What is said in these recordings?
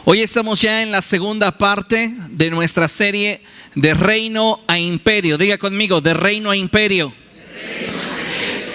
Hoy estamos ya en la segunda parte de nuestra serie de reino a imperio. Diga conmigo, de reino a imperio.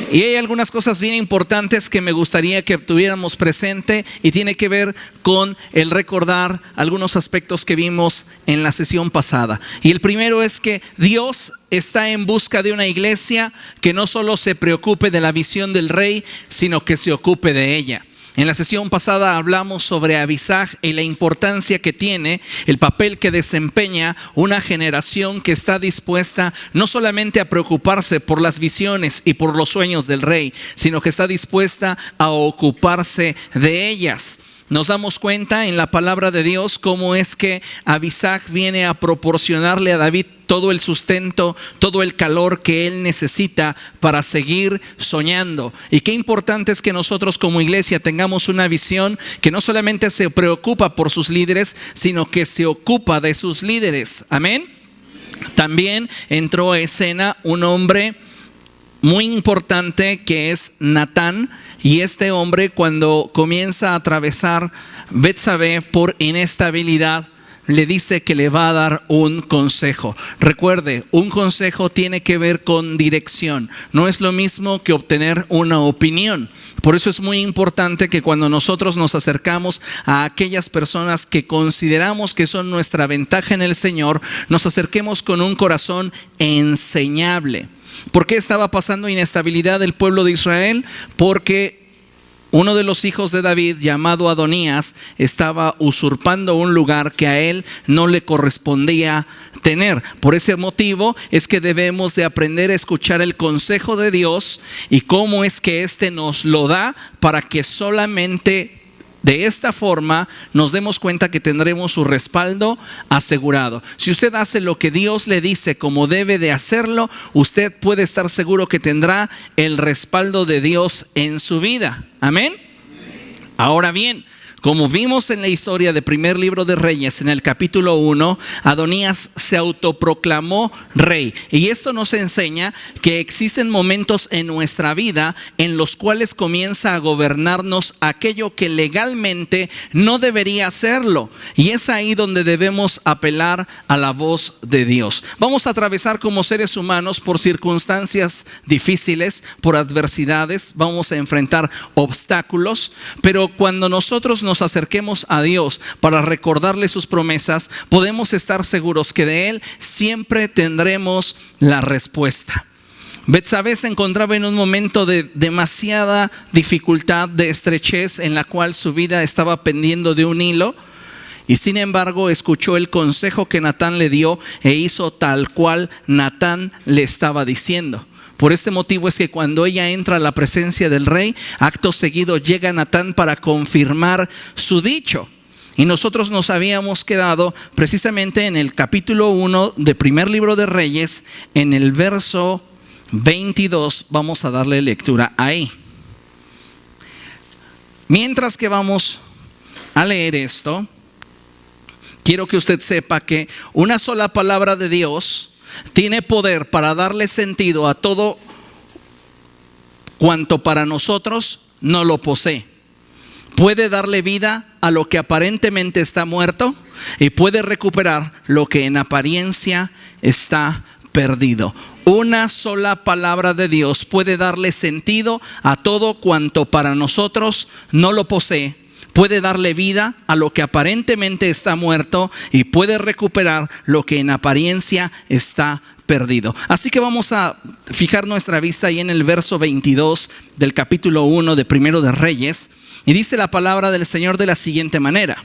Y hay algunas cosas bien importantes que me gustaría que tuviéramos presente y tiene que ver con el recordar algunos aspectos que vimos en la sesión pasada. Y el primero es que Dios está en busca de una iglesia que no solo se preocupe de la visión del rey, sino que se ocupe de ella. En la sesión pasada hablamos sobre Abisag y la importancia que tiene, el papel que desempeña una generación que está dispuesta no solamente a preocuparse por las visiones y por los sueños del rey, sino que está dispuesta a ocuparse de ellas. Nos damos cuenta en la palabra de Dios cómo es que Abisag viene a proporcionarle a David todo el sustento, todo el calor que él necesita para seguir soñando. Y qué importante es que nosotros como iglesia tengamos una visión que no solamente se preocupa por sus líderes, sino que se ocupa de sus líderes. Amén. También entró a escena un hombre muy importante que es Natán. Y este hombre, cuando comienza a atravesar Betsabé por inestabilidad, le dice que le va a dar un consejo. Recuerde, un consejo tiene que ver con dirección. No es lo mismo que obtener una opinión. Por eso es muy importante que cuando nosotros nos acercamos a aquellas personas que consideramos que son nuestra ventaja en el Señor, nos acerquemos con un corazón enseñable. ¿Por qué estaba pasando inestabilidad el pueblo de Israel? Porque uno de los hijos de David, llamado Adonías, estaba usurpando un lugar que a él no le correspondía tener. Por ese motivo es que debemos de aprender a escuchar el consejo de Dios y cómo es que éste nos lo da para que solamente de esta forma nos demos cuenta que tendremos su respaldo asegurado. Si usted hace lo que Dios le dice como debe de hacerlo, usted puede estar seguro que tendrá el respaldo de Dios en su vida. Amén. Ahora bien, como vimos en la historia del primer libro de Reyes, en el capítulo 1, Adonías se autoproclamó rey. Y esto nos enseña que existen momentos en nuestra vida en los cuales comienza a gobernarnos aquello que legalmente no debería hacerlo. Y es ahí donde debemos apelar a la voz de Dios. Vamos a atravesar como seres humanos por circunstancias difíciles, por adversidades, vamos a enfrentar obstáculos, pero cuando nosotros nos acerquemos a Dios para recordarle sus promesas, podemos estar seguros que de Él siempre tendremos la respuesta. Betsabé se encontraba en un momento de demasiada dificultad, de estrechez, en la cual su vida estaba pendiendo de un hilo. Y sin embargo escuchó el consejo que Natán le dio e hizo tal cual Natán le estaba diciendo. Por este motivo es que cuando ella entra a la presencia del rey, acto seguido llega Natán para confirmar su dicho. Y nosotros nos habíamos quedado precisamente en el capítulo 1 del primer libro de Reyes, en el verso 22. Vamos a darle lectura ahí. Mientras que vamos a leer esto, quiero que usted sepa que una sola palabra de Dios tiene poder para darle sentido a todo cuanto para nosotros no lo posee. Puede darle vida a lo que aparentemente está muerto y puede recuperar lo que en apariencia está perdido. Una sola palabra de Dios puede darle sentido a todo cuanto para nosotros no lo posee. Puede darle vida a lo que aparentemente está muerto y puede recuperar lo que en apariencia está perdido. Así que vamos a fijar nuestra vista ahí en el verso 22 del capítulo 1 de Primero de Reyes. Y dice la palabra del Señor de la siguiente manera: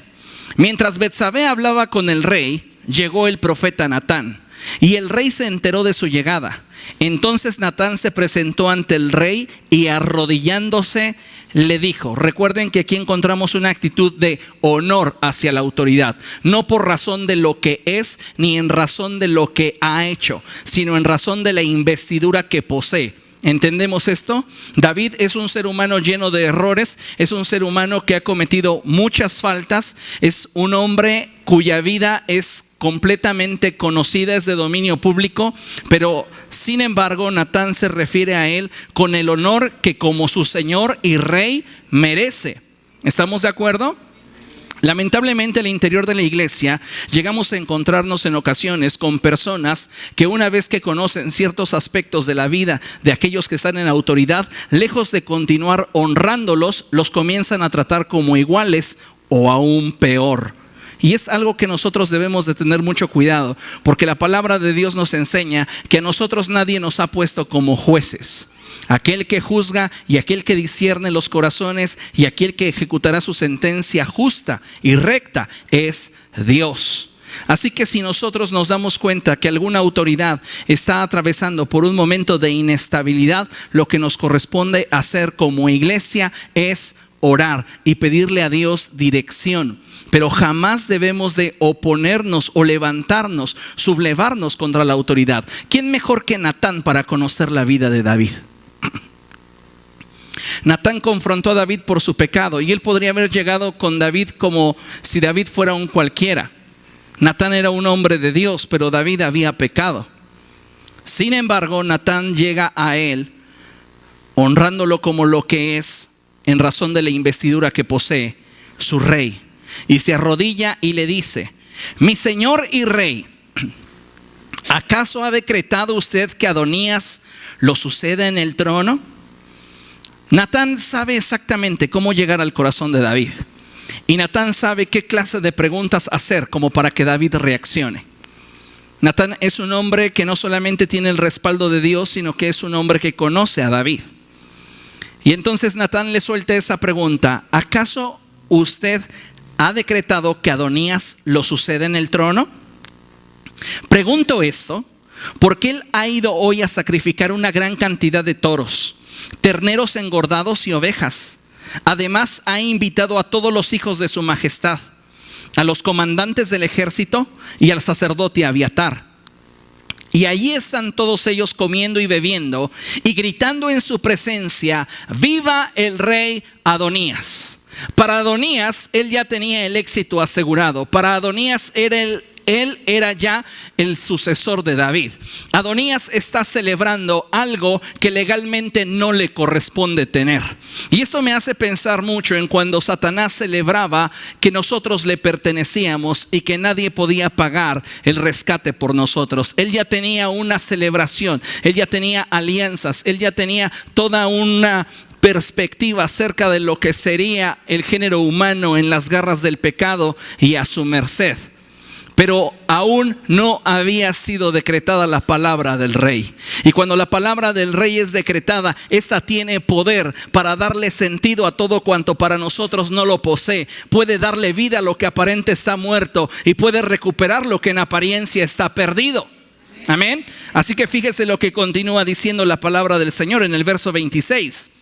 mientras Betsabé hablaba con el rey, llegó el profeta Natán. Y el rey se enteró de su llegada. Entonces Natán se presentó ante el rey y arrodillándose le dijo. Recuerden que aquí encontramos una actitud de honor hacia la autoridad, no por razón de lo que es ni en razón de lo que ha hecho, sino en razón de la investidura que posee. ¿Entendemos esto? David es un ser humano lleno de errores, es un ser humano que ha cometido muchas faltas, es un hombre cuya vida es completamente conocida, es de dominio público, pero sin embargo Natán se refiere a él con el honor que como su señor y rey merece. ¿Estamos de acuerdo? Lamentablemente, al interior de la iglesia llegamos a encontrarnos en ocasiones con personas que una vez que conocen ciertos aspectos de la vida de aquellos que están en autoridad, lejos de continuar honrándolos, los comienzan a tratar como iguales o aún peor. Y es algo que nosotros debemos de tener mucho cuidado, porque la palabra de Dios nos enseña que a nosotros nadie nos ha puesto como jueces. Aquel que juzga y aquel que discierne los corazones y aquel que ejecutará su sentencia justa y recta es Dios. Así que si nosotros nos damos cuenta que alguna autoridad está atravesando por un momento de inestabilidad, lo que nos corresponde hacer como iglesia es orar y pedirle a Dios dirección. Pero jamás debemos de oponernos o levantarnos, sublevarnos contra la autoridad. ¿Quién mejor que Natán para conocer la vida de David? Natán confrontó a David por su pecado y él podría haber llegado con David como si David fuera un cualquiera. Natán era un hombre de Dios, pero David había pecado. Sin embargo, Natán llega a él honrándolo como lo que es en razón de la investidura que posee, su rey. Y se arrodilla y le dice: mi señor y rey, ¿acaso ha decretado usted que Adonías lo suceda en el trono? Natán sabe exactamente cómo llegar al corazón de David. Y Natán sabe qué clase de preguntas hacer como para que David reaccione. Natán es un hombre que no solamente tiene el respaldo de Dios, sino que es un hombre que conoce a David. Y entonces Natán le suelta esa pregunta: ¿acaso usted ha decretado que Adonías lo suceda en el trono? Pregunto esto porque él ha ido hoy a sacrificar una gran cantidad de toros, terneros engordados y ovejas. Además ha invitado a todos los hijos de su majestad, a los comandantes del ejército y al sacerdote Abiatar. Y allí están todos ellos comiendo y bebiendo y gritando en su presencia: ¡viva el rey Adonías! Para Adonías, él ya tenía el éxito asegurado. Para Adonías él era ya el sucesor de David. Adonías está celebrando algo que legalmente no le corresponde tener. Y esto me hace pensar mucho en cuando Satanás celebraba que nosotros le pertenecíamos y que nadie podía pagar el rescate por nosotros. Él ya tenía una celebración, él ya tenía alianzas, él ya tenía toda una perspectiva acerca de lo que sería el género humano en las garras del pecado y a su merced. Pero aún no había sido decretada la palabra del rey. Y cuando la palabra del rey es decretada, esta tiene poder para darle sentido a todo cuanto para nosotros no lo posee. Puede darle vida a lo que aparente está muerto y puede recuperar lo que en apariencia está perdido. Amén. Así que fíjese lo que continúa diciendo la palabra del Señor en el verso 26.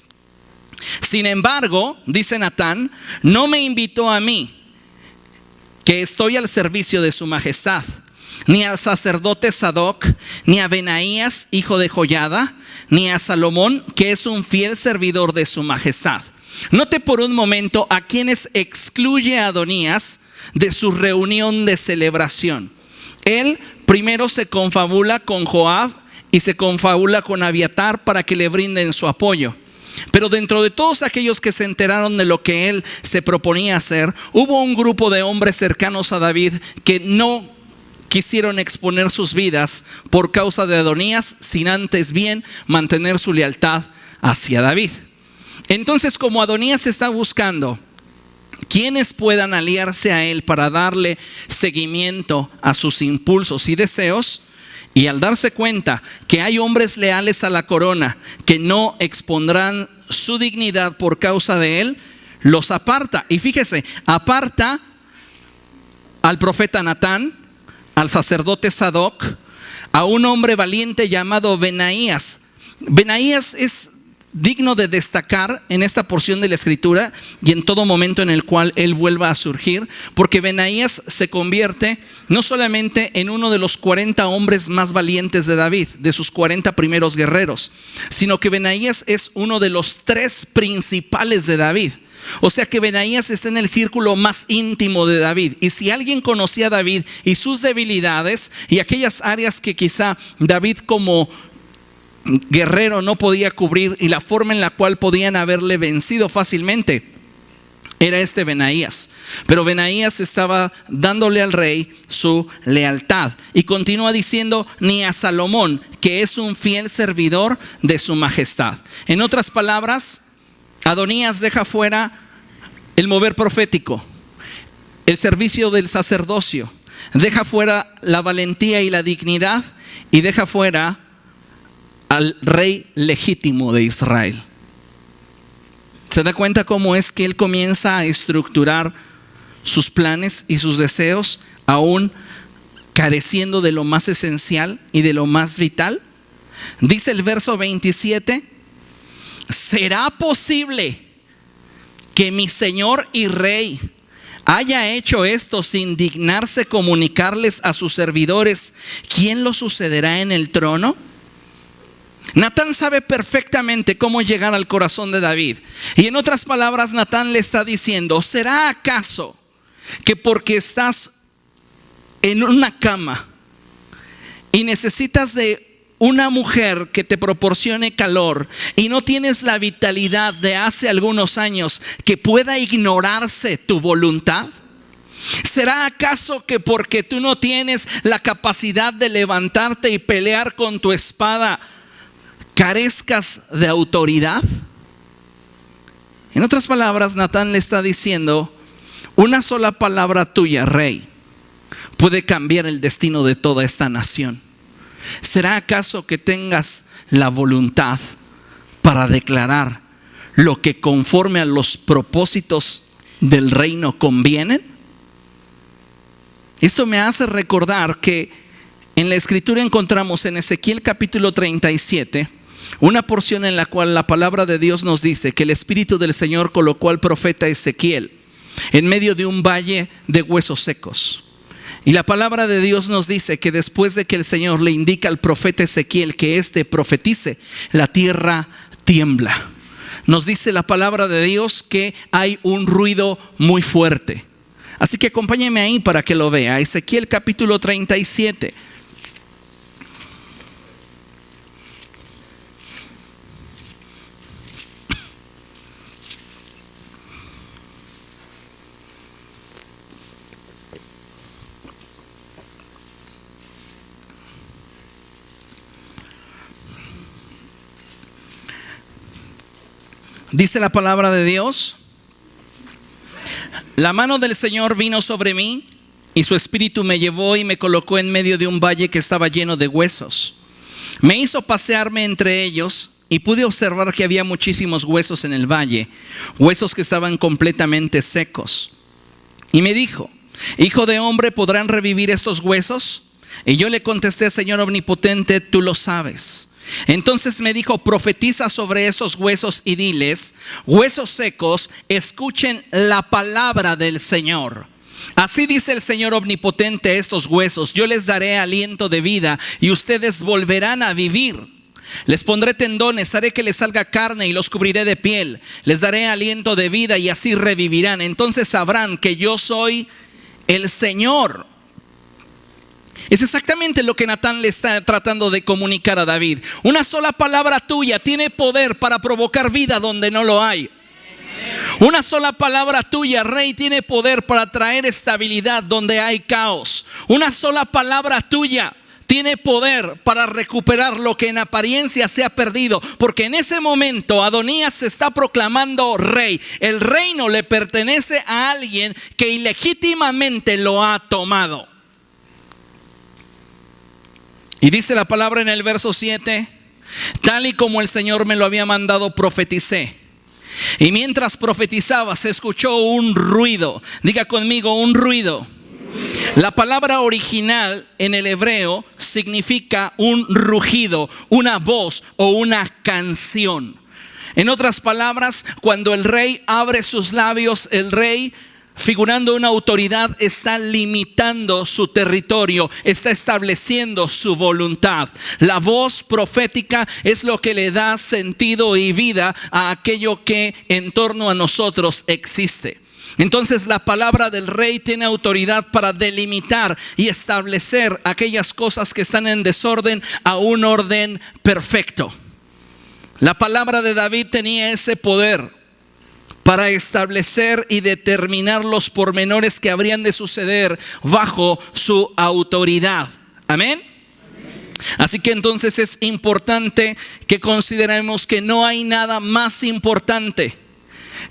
Sin embargo, dice Natán, no me invitó a mí, que estoy al servicio de su majestad, ni al sacerdote Sadoc, ni a Benaías, hijo de Joiada, ni a Salomón, que es un fiel servidor de su majestad. Note por un momento a quienes excluye a Adonías de su reunión de celebración. Él primero se confabula con Joab y se confabula con Abiatar para que le brinden su apoyo. Pero dentro de todos aquellos que se enteraron de lo que él se proponía hacer, hubo un grupo de hombres cercanos a David que no quisieron exponer sus vidas por causa de Adonías, sin antes bien mantener su lealtad hacia David. Entonces, como Adonías está buscando quienes puedan aliarse a él para darle seguimiento a sus impulsos y deseos, y al darse cuenta que hay hombres leales a la corona que no expondrán su dignidad por causa de él, los aparta. Y fíjese, aparta al profeta Natán, al sacerdote Sadoc, a un hombre valiente llamado Benaías. Benaías es digno de destacar en esta porción de la escritura y en todo momento en el cual él vuelva a surgir, porque Benaías se convierte no solamente en uno de los 40 hombres más valientes de David, de sus 40 primeros guerreros, sino que Benaías es uno de los 3 principales de David. O sea que Benaías está en el círculo más íntimo de David. Y si alguien conocía a David y sus debilidades y aquellas áreas que quizá David como guerrero no podía cubrir y la forma en la cual podían haberle vencido fácilmente, era este Benaías. Pero Benaías estaba dándole al rey su lealtad. Y continúa diciendo, ni a Salomón, que es un fiel servidor de su majestad. En otras palabras, Adonías deja fuera el mover profético, el servicio del sacerdocio, deja fuera la valentía y la dignidad y deja fuera al rey legítimo de Israel. ¿Se da cuenta cómo es que él comienza a estructurar sus planes y sus deseos, aún careciendo de lo más esencial y de lo más vital? Dice el verso 27, ¿será posible que mi Señor y Rey haya hecho esto sin dignarse comunicarles a sus servidores quién lo sucederá en el trono? Natán sabe perfectamente cómo llegar al corazón de David. Y en otras palabras, Natán le está diciendo, ¿será acaso que porque estás en una cama y necesitas de una mujer que te proporcione calor y no tienes la vitalidad de hace algunos años, que pueda ignorarse tu voluntad? ¿Será acaso que porque tú no tienes la capacidad de levantarte y pelear con tu espada, carezcas de autoridad? En otras palabras, Natán le está diciendo, una sola palabra tuya, rey, puede cambiar el destino de toda esta nación. ¿Será acaso que tengas la voluntad para declarar lo que conforme a los propósitos del reino convienen? Esto me hace recordar que en la escritura encontramos en Ezequiel capítulo 37 una porción en la cual la palabra de Dios nos dice que el Espíritu del Señor colocó al profeta Ezequiel en medio de un valle de huesos secos. Y la palabra de Dios nos dice que después de que el Señor le indica al profeta Ezequiel que éste profetice, la tierra tiembla. Nos dice la palabra de Dios que hay un ruido muy fuerte. Así que acompáñeme ahí para que lo vea. Ezequiel capítulo 37. Dice la palabra de Dios: la mano del Señor vino sobre mí y su espíritu me llevó y me colocó en medio de un valle que estaba lleno de huesos. Me hizo pasearme entre ellos y pude observar que había muchísimos huesos en el valle, huesos que estaban completamente secos. Y me dijo: hijo de hombre, ¿podrán revivir estos huesos? Y yo le contesté: Señor omnipotente, tú lo sabes. Entonces me dijo: profetiza sobre esos huesos y diles: huesos secos, escuchen la palabra del Señor. Así dice el Señor omnipotente a estos huesos: yo les daré aliento de vida y ustedes volverán a vivir. Les pondré tendones, haré que les salga carne y los cubriré de piel. Les daré aliento de vida y así revivirán. Entonces sabrán que yo soy el Señor. Es exactamente lo que Natán le está tratando de comunicar a David. Una sola palabra tuya tiene poder para provocar vida donde no lo hay. Una sola palabra tuya, rey, tiene poder para traer estabilidad donde hay caos. Una sola palabra tuya tiene poder para recuperar lo que en apariencia se ha perdido. Porque en ese momento Adonías se está proclamando rey. El reino le pertenece a alguien que ilegítimamente lo ha tomado. Y dice la palabra en el verso 7: tal y como el Señor me lo había mandado, profeticé. Y mientras profetizaba se escuchó un ruido. Diga conmigo: un ruido. La palabra original en el hebreo significa un rugido, una voz o una canción. En otras palabras, cuando el rey abre sus labios, el rey, figurando una autoridad, está limitando su territorio, está estableciendo su voluntad. La voz profética es lo que le da sentido y vida a aquello que en torno a nosotros existe. Entonces la palabra del rey tiene autoridad para delimitar y establecer aquellas cosas que están en desorden a un orden perfecto. La palabra de David tenía ese poder para establecer y determinar los pormenores que habrían de suceder bajo su autoridad. Amén. Así que entonces es importante que consideremos que no hay nada más importante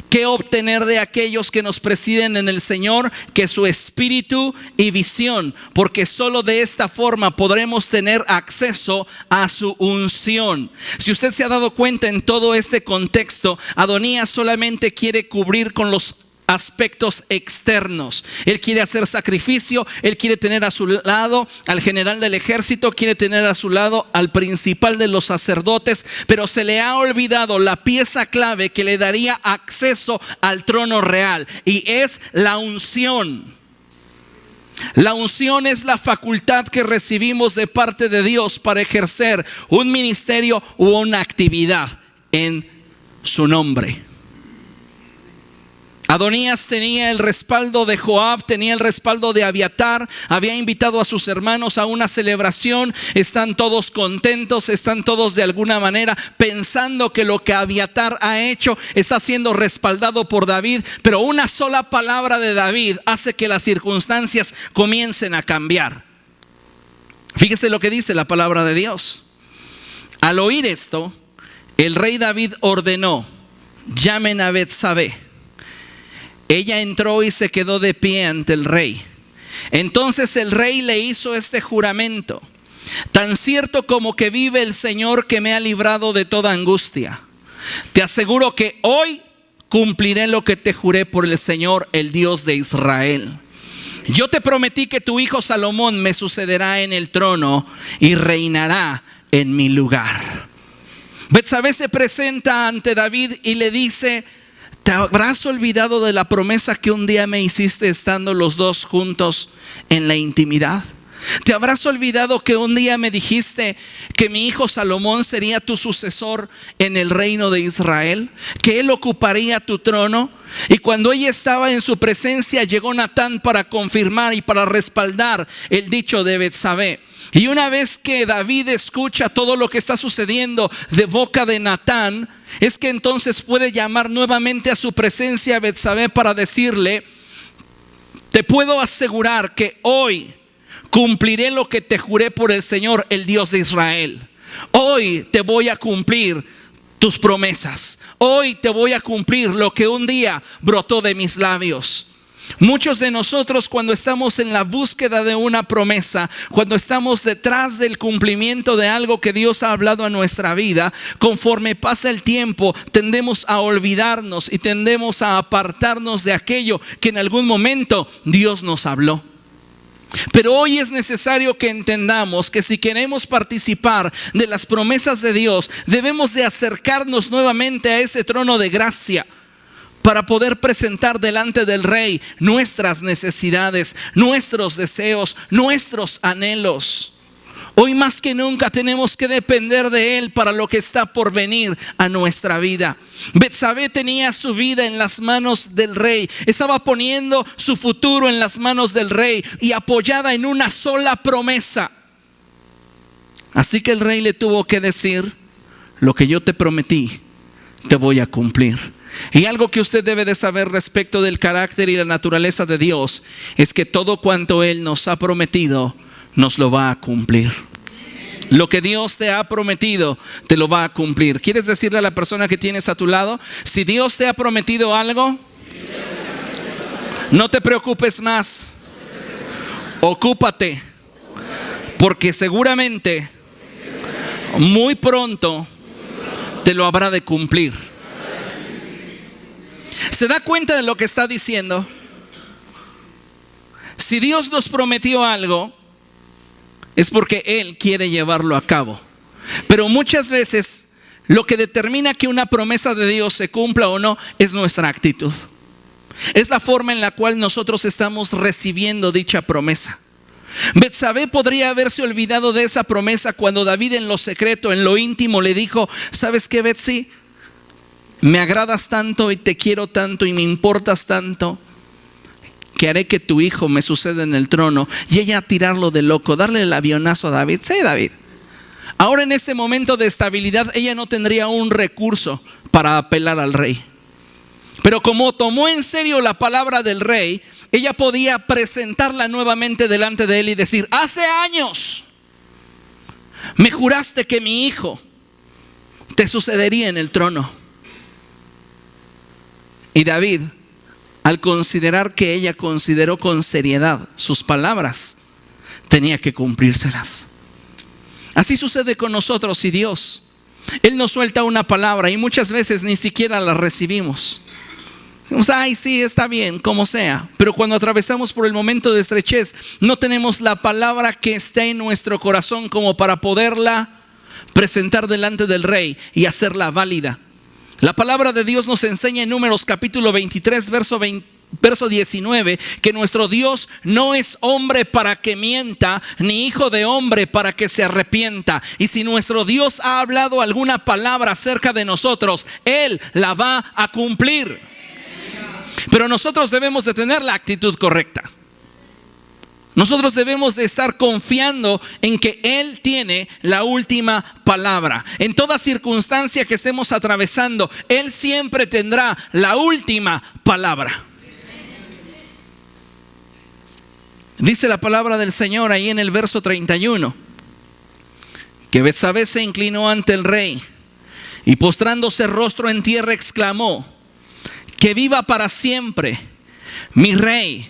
que obtener de aquellos que nos presiden en el Señor que su espíritu y visión, porque solo de esta forma podremos tener acceso a su unción. Si usted se ha dado cuenta en todo este contexto, Adonías solamente quiere cubrir con los aspectos externos. Él quiere hacer sacrificio, él quiere tener a su lado al general del ejército, quiere tener a su lado al principal de los sacerdotes, pero se le ha olvidado la pieza clave que le daría acceso al trono real, y es la unción. La unción es la facultad que recibimos de parte de Dios para ejercer un ministerio u una actividad en su nombre. Adonías tenía el respaldo de Joab, tenía el respaldo de Abiatar, había invitado a sus hermanos a una celebración, están todos contentos, están todos de alguna manera pensando que lo que Abiatar ha hecho está siendo respaldado por David, pero una sola palabra de David hace que las circunstancias comiencen a cambiar. Fíjese lo que dice la palabra de Dios. Al oír esto, el rey David ordenó: llamen a Betsabé. Ella entró y se quedó de pie ante el rey. Entonces el rey le hizo este juramento: tan cierto como que vive el Señor, que me ha librado de toda angustia, te aseguro que hoy cumpliré lo que te juré por el Señor, el Dios de Israel. Yo te prometí que tu hijo Salomón me sucederá en el trono y reinará en mi lugar. Betsabé se presenta ante David y le dice: ¿te habrás olvidado de la promesa que un día me hiciste estando los dos juntos en la intimidad? ¿Te habrás olvidado que un día me dijiste que mi hijo Salomón sería tu sucesor en el reino de Israel? ¿Que él ocuparía tu trono? Y cuando ella estaba en su presencia, llegó Natán para confirmar y para respaldar el dicho de Betsabé. Y una vez que David escucha todo lo que está sucediendo de boca de Natán, es que entonces puede llamar nuevamente a su presencia a Betsabé para decirle: te puedo asegurar que hoy cumpliré lo que te juré por el Señor, el Dios de Israel. Hoy te voy a cumplir tus promesas. Hoy te voy a cumplir lo que un día brotó de mis labios. Muchos de nosotros, cuando estamos en la búsqueda de una promesa, cuando estamos detrás del cumplimiento de algo que Dios ha hablado a nuestra vida, conforme pasa el tiempo, tendemos a olvidarnos y tendemos a apartarnos de aquello que en algún momento Dios nos habló. Pero hoy es necesario que entendamos que si queremos participar de las promesas de Dios, debemos de acercarnos nuevamente a ese trono de gracia, para poder presentar delante del Rey nuestras necesidades, nuestros deseos, nuestros anhelos. Hoy más que nunca tenemos que depender de Él para lo que está por venir a nuestra vida. Betsabé tenía su vida en las manos del rey, estaba poniendo su futuro en las manos del rey y apoyada en una sola promesa. Así que el rey le tuvo que decir: lo que yo te prometí, te voy a cumplir. Y algo que usted debe de saber respecto del carácter y la naturaleza de Dios es que todo cuanto Él nos ha prometido, nos lo va a cumplir. Lo que Dios te ha prometido, te lo va a cumplir. ¿Quieres decirle a la persona que tienes a tu lado: si Dios te ha prometido algo, no te preocupes más, ocúpate, porque seguramente muy pronto te lo habrá de cumplir? ¿Se da cuenta de lo que está diciendo? Si Dios nos prometió algo, es porque Él quiere llevarlo a cabo. Pero muchas veces lo que determina que una promesa de Dios se cumpla o no es nuestra actitud. Es la forma en la cual nosotros estamos recibiendo dicha promesa. Betsabé podría haberse olvidado de esa promesa cuando David en lo secreto, en lo íntimo, le dijo: ¿sabes qué, Betsy? Me agradas tanto y te quiero tanto y me importas tanto que haré que tu hijo me suceda en el trono. Y ella tirarlo de loco, darle el avionazo a David. Sí, David. Ahora en este momento de estabilidad, ella no tendría un recurso para apelar al rey. Pero como tomó en serio la palabra del rey, ella podía presentarla nuevamente delante de él y decir: hace años me juraste que mi hijo te sucedería en el trono. Y David, al considerar que ella consideró con seriedad sus palabras, tenía que cumplírselas. Así sucede con nosotros y Dios. Él nos suelta una palabra y muchas veces ni siquiera la recibimos. Decimos: ay, sí, está bien, como sea. Pero cuando atravesamos por el momento de estrechez, no tenemos la palabra que está en nuestro corazón como para poderla presentar delante del rey y hacerla válida. La palabra de Dios nos enseña en Números capítulo 23, verso 19, que nuestro Dios no es hombre para que mienta, ni hijo de hombre para que se arrepienta. Y si nuestro Dios ha hablado alguna palabra acerca de nosotros, Él la va a cumplir. Pero nosotros debemos de tener la actitud correcta. Nosotros debemos de estar confiando en que Él tiene la última palabra. En toda circunstancia que estemos atravesando, Él siempre tendrá la última palabra. Dice la palabra del Señor ahí en el verso 31, que Betsabé se inclinó ante el rey y postrándose rostro en tierra exclamó: que viva para siempre mi rey,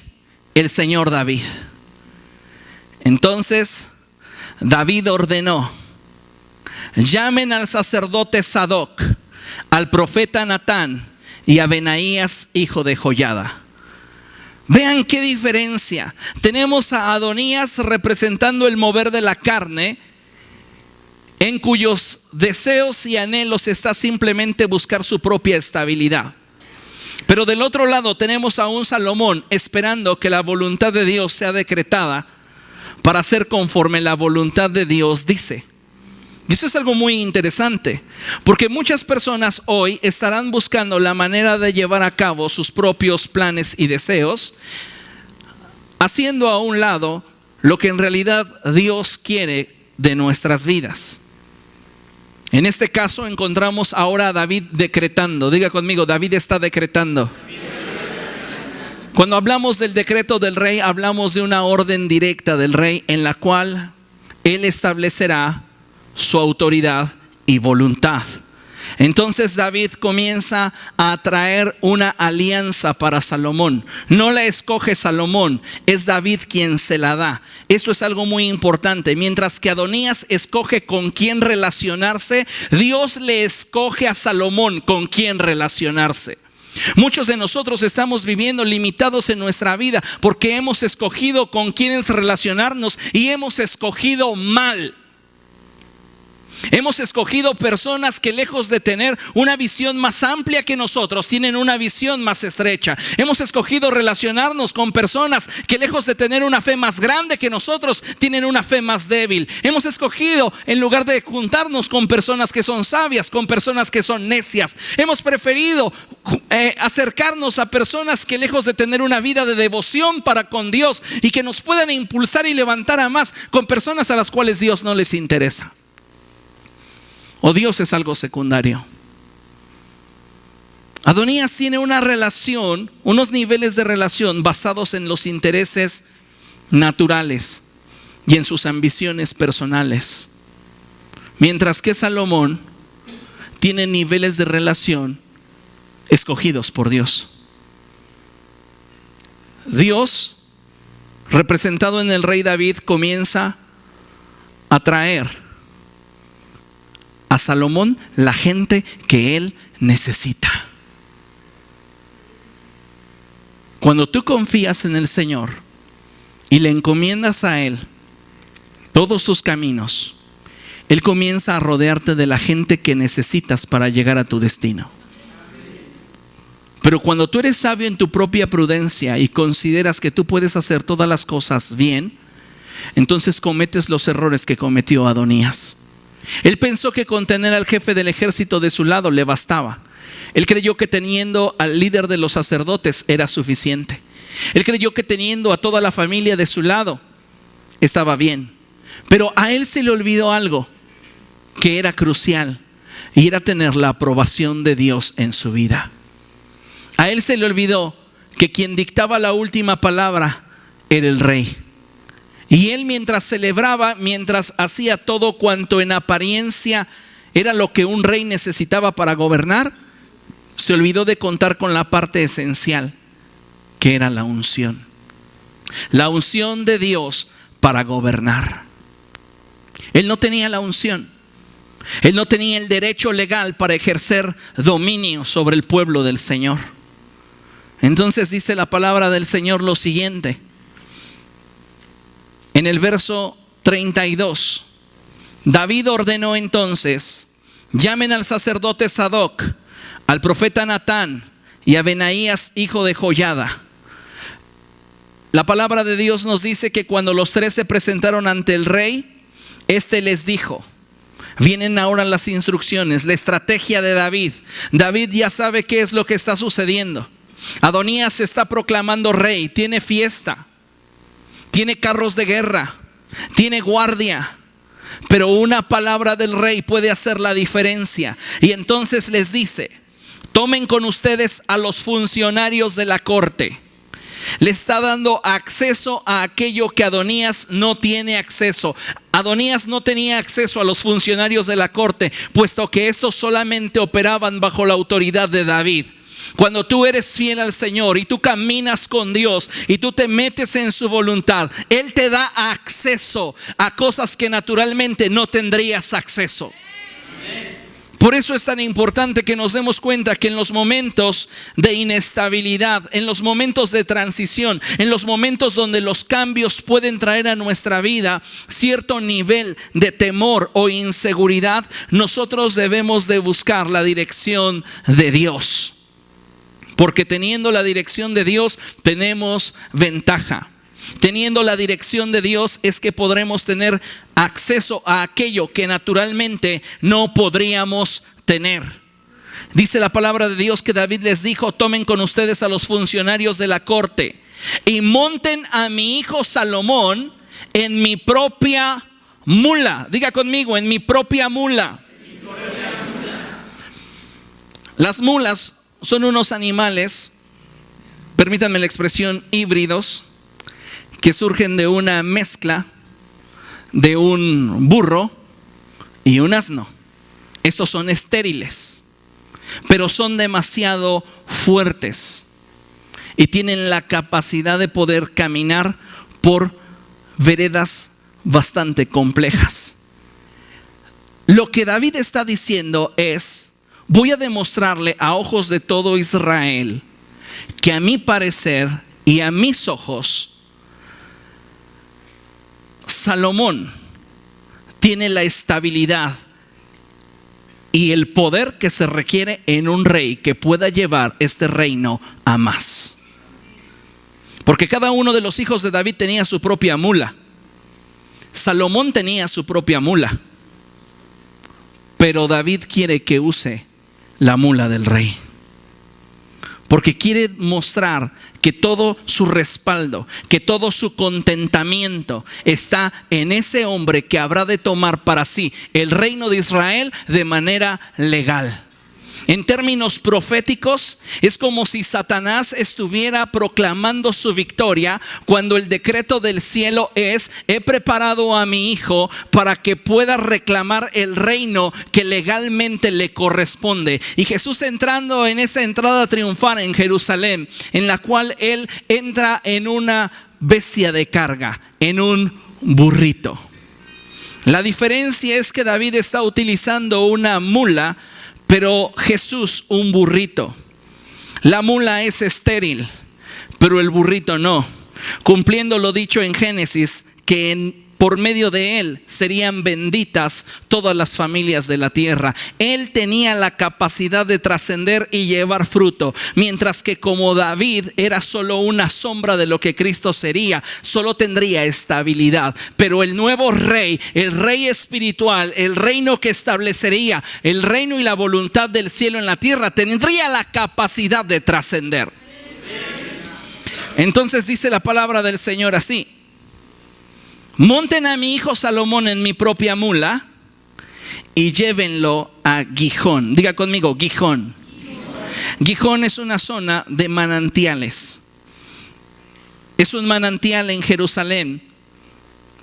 el Señor David. Entonces David ordenó: llamen al sacerdote Sadoc, al profeta Natán y a Benaías, hijo de Joiada. Vean qué diferencia. Tenemos a Adonías representando el mover de la carne, en cuyos deseos y anhelos está simplemente buscar su propia estabilidad. Pero del otro lado tenemos a un Salomón esperando que la voluntad de Dios sea decretada para hacer conforme la voluntad de Dios dice. Y eso es algo muy interesante, porque muchas personas hoy estarán buscando la manera de llevar a cabo sus propios planes y deseos, haciendo a un lado lo que en realidad Dios quiere de nuestras vidas. En este caso encontramos ahora a David decretando. Diga conmigo: David está decretando. Cuando hablamos del decreto del rey, hablamos de una orden directa del rey en la cual él establecerá su autoridad y voluntad. Entonces David comienza a traer una alianza para Salomón. No la escoge Salomón, es David quien se la da. Esto es algo muy importante. Mientras que Adonías escoge con quién relacionarse, Dios le escoge a Salomón con quién relacionarse. Muchos de nosotros estamos viviendo limitados en nuestra vida porque hemos escogido con quiénes relacionarnos y hemos escogido mal. Hemos escogido personas que, lejos de tener una visión más amplia que nosotros, tienen una visión más estrecha. Hemos escogido relacionarnos con personas que, lejos de tener una fe más grande que nosotros, tienen una fe más débil. Hemos escogido, en lugar de juntarnos con personas que son sabias, con personas que son necias. Hemos preferido acercarnos a personas que, lejos de tener una vida de devoción para con Dios y que nos puedan impulsar y levantar a más, con personas a las cuales Dios no les interesa. O Dios es algo secundario. Adonías tiene una relación, unos niveles de relación basados en los intereses naturales y en sus ambiciones personales. Mientras que Salomón tiene niveles de relación escogidos por Dios. Dios, representado en el rey David, comienza a traer a Salomón la gente que él necesita. Cuando tú confías en el Señor y le encomiendas a Él todos tus caminos, Él comienza a rodearte de la gente que necesitas para llegar a tu destino. Pero cuando tú eres sabio en tu propia prudencia y consideras que tú puedes hacer todas las cosas bien, entonces cometes los errores que cometió Adonías. Él pensó que con tener al jefe del ejército de su lado le bastaba. Él creyó que teniendo al líder de los sacerdotes era suficiente. Él creyó que teniendo a toda la familia de su lado estaba bien. Pero a él se le olvidó algo que era crucial, y era tener la aprobación de Dios en su vida. A él se le olvidó que quien dictaba la última palabra era el rey. Y él, mientras celebraba, mientras hacía todo cuanto en apariencia era lo que un rey necesitaba para gobernar, se olvidó de contar con la parte esencial, que era la unción. La unción de Dios para gobernar. Él no tenía la unción. Él no tenía el derecho legal para ejercer dominio sobre el pueblo del Señor. Entonces dice la palabra del Señor lo siguiente. En el verso 32, David ordenó entonces: llamen al sacerdote Sadoc, al profeta Natán y a Benaías, hijo de Joiada. La palabra de Dios nos dice que cuando los tres se presentaron ante el rey, éste les dijo: vienen ahora las instrucciones, la estrategia de David. David ya sabe qué es lo que está sucediendo. Adonías se está proclamando rey, tiene fiesta, tiene carros de guerra, tiene guardia, pero una palabra del rey puede hacer la diferencia. Y entonces les dice: tomen con ustedes a los funcionarios de la corte. Le está dando acceso a aquello que Adonías no tiene acceso. Adonías no tenía acceso a los funcionarios de la corte, puesto que estos solamente operaban bajo la autoridad de David. Cuando tú eres fiel al Señor y tú caminas con Dios y tú te metes en su voluntad, Él te da acceso a cosas que naturalmente no tendrías acceso. Por eso es tan importante que nos demos cuenta que en los momentos de inestabilidad, en los momentos de transición, en los momentos donde los cambios pueden traer a nuestra vida cierto nivel de temor o inseguridad, nosotros debemos de buscar la dirección de Dios. Porque teniendo la dirección de Dios tenemos ventaja. Teniendo la dirección de Dios es que podremos tener acceso a aquello que naturalmente no podríamos tener. Dice la palabra de Dios que David les dijo: tomen con ustedes a los funcionarios de la corte y monten a mi hijo Salomón en mi propia mula. Diga conmigo: en mi propia mula. Las mulas son unos animales, permítanme la expresión, híbridos, que surgen de una mezcla de un burro y un asno. Estos son estériles, pero son demasiado fuertes y tienen la capacidad de poder caminar por veredas bastante complejas. Lo que David está diciendo es: voy a demostrarle a ojos de todo Israel que a mi parecer y a mis ojos, Salomón tiene la estabilidad y el poder que se requiere en un rey que pueda llevar este reino a más. Porque cada uno de los hijos de David tenía su propia mula. Salomón tenía su propia mula, pero David quiere que use la mula del rey, porque quiere mostrar que todo su respaldo, que todo su contentamiento está en ese hombre que habrá de tomar para sí el reino de Israel de manera legal. En términos proféticos, es como si Satanás estuviera proclamando su victoria cuando el decreto del cielo es: he preparado a mi hijo para que pueda reclamar el reino que legalmente le corresponde. Y Jesús, entrando en esa entrada triunfal en Jerusalén, en la cual él entra en una bestia de carga, en un burrito. La diferencia es que David está utilizando una mula, pero Jesús un burrito. La mula es estéril, pero el burrito no, cumpliendo lo dicho en Génesis, que por medio de él serían benditas todas las familias de la tierra. Él tenía la capacidad de trascender y llevar fruto, mientras que como David era solo una sombra de lo que Cristo sería, solo tendría estabilidad. Pero el nuevo rey, el rey espiritual, el reino que establecería el reino y la voluntad del cielo en la tierra, tendría la capacidad de trascender. Entonces dice la palabra del Señor así: monten a mi hijo Salomón en mi propia mula y llévenlo a Gijón. Diga conmigo: Gijón. Gijón es una zona de manantiales. Es un manantial en Jerusalén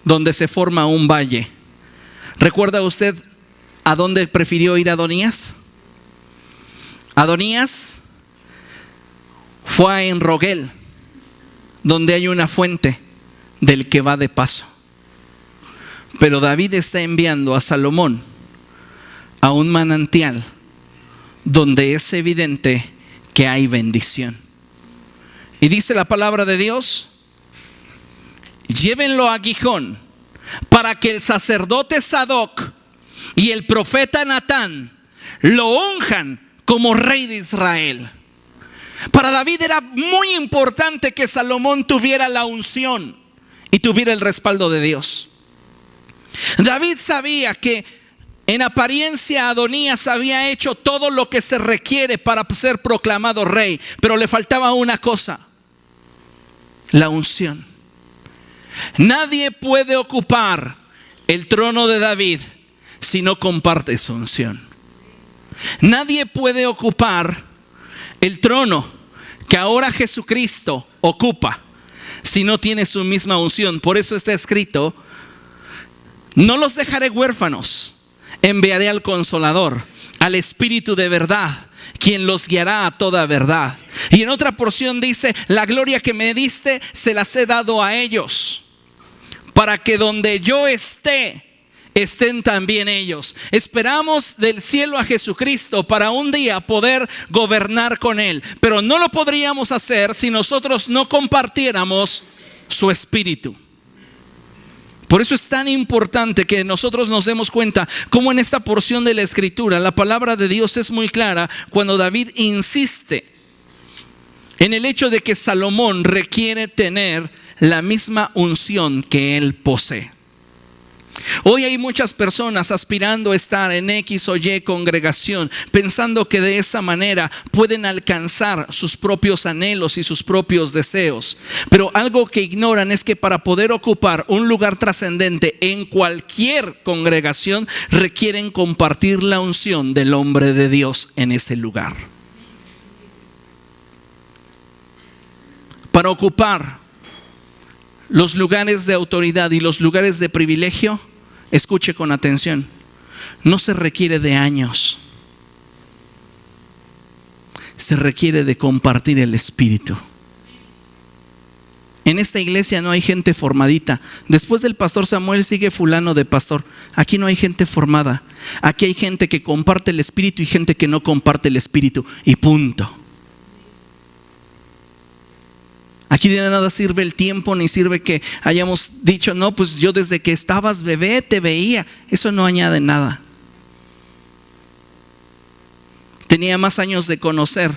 donde se forma un valle. ¿Recuerda usted a dónde prefirió ir Adonías? Adonías fue a Enrogel, donde hay una fuente del que va de paso. Pero David está enviando a Salomón a un manantial donde es evidente que hay bendición. Y dice la palabra de Dios: llévenlo a Gijón para que el sacerdote Sadoc y el profeta Natán lo unjan como rey de Israel. Para David era muy importante que Salomón tuviera la unción y tuviera el respaldo de Dios. David sabía que en apariencia Adonías había hecho todo lo que se requiere para ser proclamado rey, pero le faltaba una cosa: la unción. Nadie puede ocupar el trono de David si no comparte su unción. Nadie puede ocupar el trono que ahora Jesucristo ocupa si no tiene su misma unción. Por eso está escrito: no los dejaré huérfanos, enviaré al Consolador, al Espíritu de verdad, quien los guiará a toda verdad. Y en otra porción dice: la gloria que me diste se las he dado a ellos, para que donde yo esté, estén también ellos. Esperamos del cielo a Jesucristo para un día poder gobernar con Él, pero no lo podríamos hacer si nosotros no compartiéramos su espíritu. Por eso es tan importante que nosotros nos demos cuenta cómo en esta porción de la Escritura la palabra de Dios es muy clara cuando David insiste en el hecho de que Salomón requiere tener la misma unción que él posee. Hoy hay muchas personas aspirando a estar en X o Y congregación, pensando que de esa manera pueden alcanzar sus propios anhelos y sus propios deseos. Pero algo que ignoran es que para poder ocupar un lugar trascendente en cualquier congregación, requieren compartir la unción del hombre de Dios en ese lugar. Para ocupar los lugares de autoridad y los lugares de privilegio, escuche con atención, no se requiere de años, se requiere de compartir el espíritu. En esta iglesia no hay gente formadita. Después del pastor Samuel sigue fulano de pastor. Aquí no hay gente formada. Aquí hay gente que comparte el espíritu y gente que no comparte el espíritu, y punto. Aquí de nada sirve el tiempo, ni sirve que hayamos dicho: no, pues yo desde que estabas bebé te veía. Eso no añade nada. Tenía más años de conocer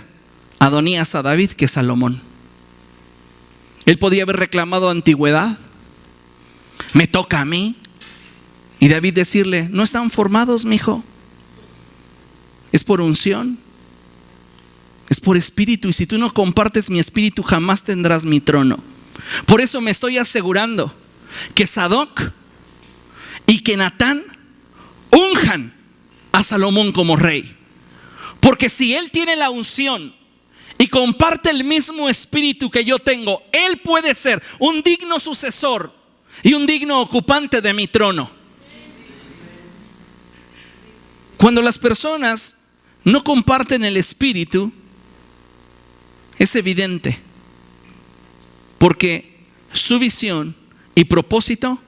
Adonías a David que Salomón. Él podía haber reclamado antigüedad: me toca a mí. Y David decirle: no están formados, mijo. Es por unción, es por espíritu, y si tú no compartes mi espíritu, jamás tendrás mi trono. Por eso me estoy asegurando que Sadoc y que Natán unjan a Salomón como rey. Porque si él tiene la unción y comparte el mismo espíritu que yo tengo, él puede ser un digno sucesor y un digno ocupante de mi trono. Cuando las personas no comparten el espíritu, es evidente, porque su visión y propósito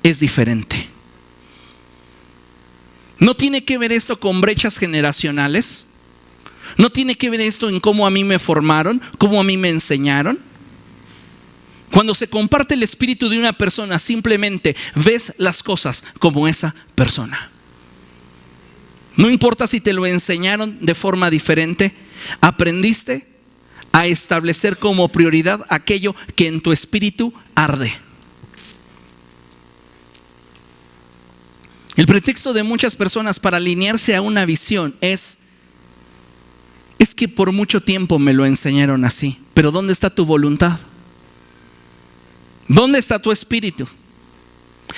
es diferente. No tiene que ver esto con brechas generacionales. No tiene que ver esto en cómo a mí me formaron, cómo a mí me enseñaron. Cuando se comparte el espíritu de una persona, simplemente ves las cosas como esa persona. No importa si te lo enseñaron de forma diferente, aprendiste a establecer como prioridad aquello que en tu espíritu arde. El pretexto de muchas personas para alinearse a una visión es que por mucho tiempo me lo enseñaron así. Pero ¿dónde está tu voluntad? ¿Dónde está tu espíritu?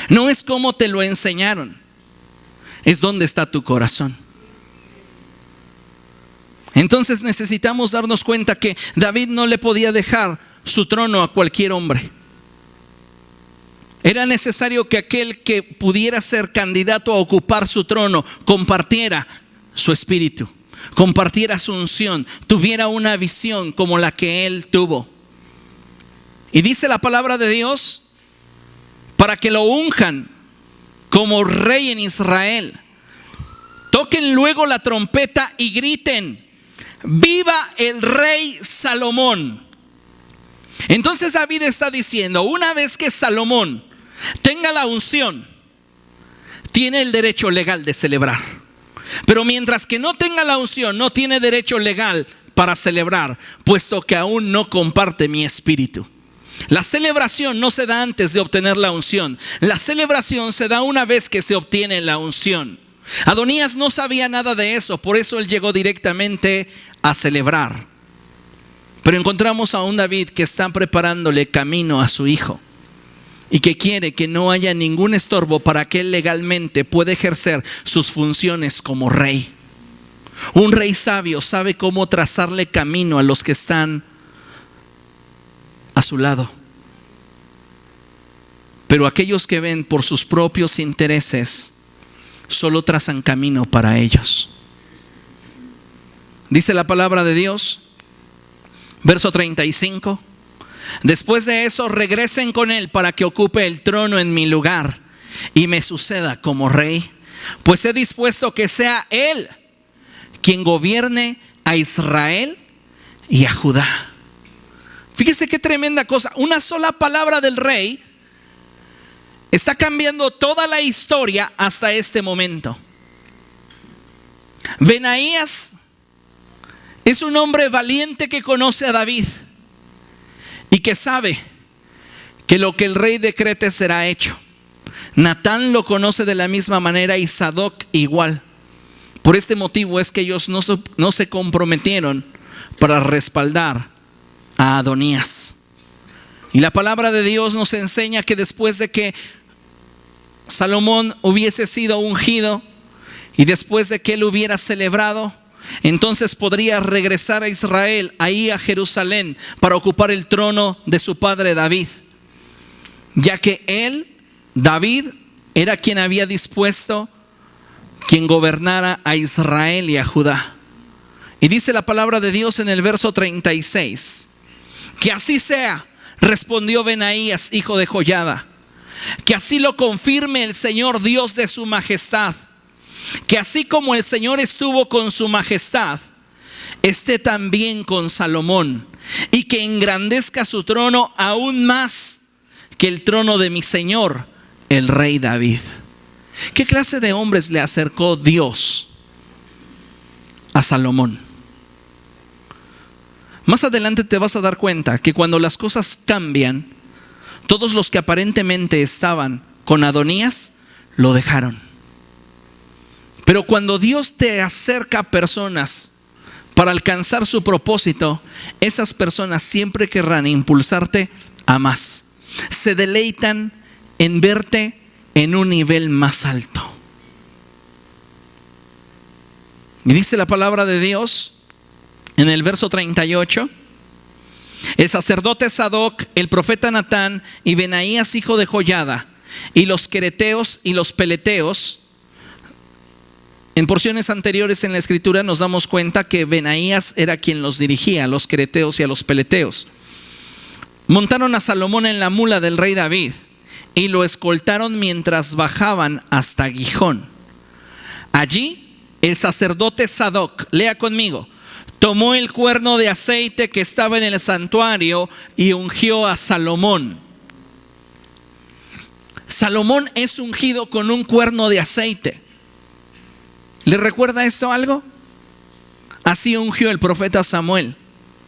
No es cómo te lo enseñaron, es dónde está tu corazón. Entonces necesitamos darnos cuenta que David no le podía dejar su trono a cualquier hombre. Era necesario que aquel que pudiera ser candidato a ocupar su trono compartiera su espíritu, compartiera su unción, tuviera una visión como la que él tuvo. Y dice la palabra de Dios, para que lo unjan como rey en Israel, toquen luego la trompeta y griten: ¡viva el rey Salomón! Entonces David está diciendo, una vez que Salomón tenga la unción, tiene el derecho legal de celebrar. Pero mientras que no tenga la unción, no tiene derecho legal para celebrar, puesto que aún no comparte mi espíritu. La celebración no se da antes de obtener la unción. La celebración se da una vez que se obtiene la unción. Adonías no sabía nada de eso, por eso él llegó directamente a celebrar. Pero encontramos a un David que está preparándole camino a su hijo y que quiere que no haya ningún estorbo para que él legalmente pueda ejercer sus funciones como rey. Un rey sabio sabe cómo trazarle camino a los que están a su lado. Pero aquellos que ven por sus propios intereses solo trazan camino para ellos. Dice la palabra de Dios, verso 35: después de eso regresen con él para que ocupe el trono en mi lugar y me suceda como rey, pues he dispuesto que sea él quien gobierne a Israel y a Judá. Fíjese qué tremenda cosa. Una sola palabra del rey está cambiando toda la historia hasta este momento. Benaías es un hombre valiente que conoce a David y que sabe que lo que el rey decrete será hecho. Natán lo conoce de la misma manera y Sadoc igual. Por este motivo es que ellos no se comprometieron para respaldar a Adonías. Y la palabra de Dios nos enseña que después de que Salomón hubiese sido ungido y después de que él hubiera celebrado, entonces podría regresar a Israel, ahí a Jerusalén, para ocupar el trono de su padre David, ya que él, David, era quien había dispuesto quien gobernara a Israel y a Judá. Y dice la palabra de Dios en el verso 36: que así sea, respondió Benaías, hijo de Joiada, que así lo confirme el Señor Dios de su majestad, que así como el Señor estuvo con su majestad, esté también con Salomón, y que engrandezca su trono aún más que el trono de mi Señor, el rey David. ¿Qué clase de hombres le acercó Dios a Salomón? Más adelante te vas a dar cuenta que cuando las cosas cambian, todos los que aparentemente estaban con Adonías lo dejaron. Pero cuando Dios te acerca a personas para alcanzar su propósito, esas personas siempre querrán impulsarte a más. Se deleitan en verte en un nivel más alto. Y dice la palabra de Dios en el verso 38: el sacerdote Sadoc, el profeta Natán y Benaías, hijo de Joiada, y los quereteos y los peleteos. En porciones anteriores en la escritura nos damos cuenta que Benaías era quien los dirigía, a los quereteos y a los peleteos. Montaron a Salomón en la mula del rey David y lo escoltaron mientras bajaban hasta Gijón. Allí el sacerdote Sadoc, lea conmigo, tomó el cuerno de aceite que estaba en el santuario y ungió a Salomón. Salomón es ungido con un cuerno de aceite. ¿Le recuerda esto algo? Así ungió el profeta Samuel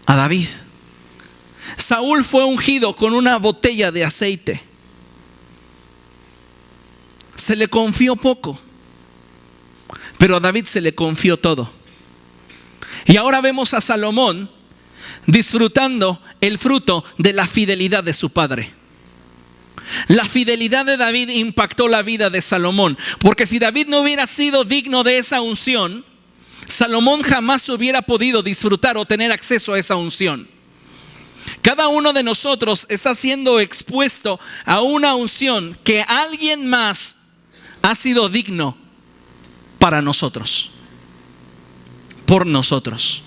a David. Saúl fue ungido con una botella de aceite. Se le confió poco, pero a David se le confió todo. Y ahora vemos a Salomón disfrutando el fruto de la fidelidad de su padre. La fidelidad de David impactó la vida de Salomón, porque si David no hubiera sido digno de esa unción, Salomón jamás hubiera podido disfrutar o tener acceso a esa unción. Cada uno de nosotros está siendo expuesto a una unción que alguien más ha sido digno para nosotros, por nosotros.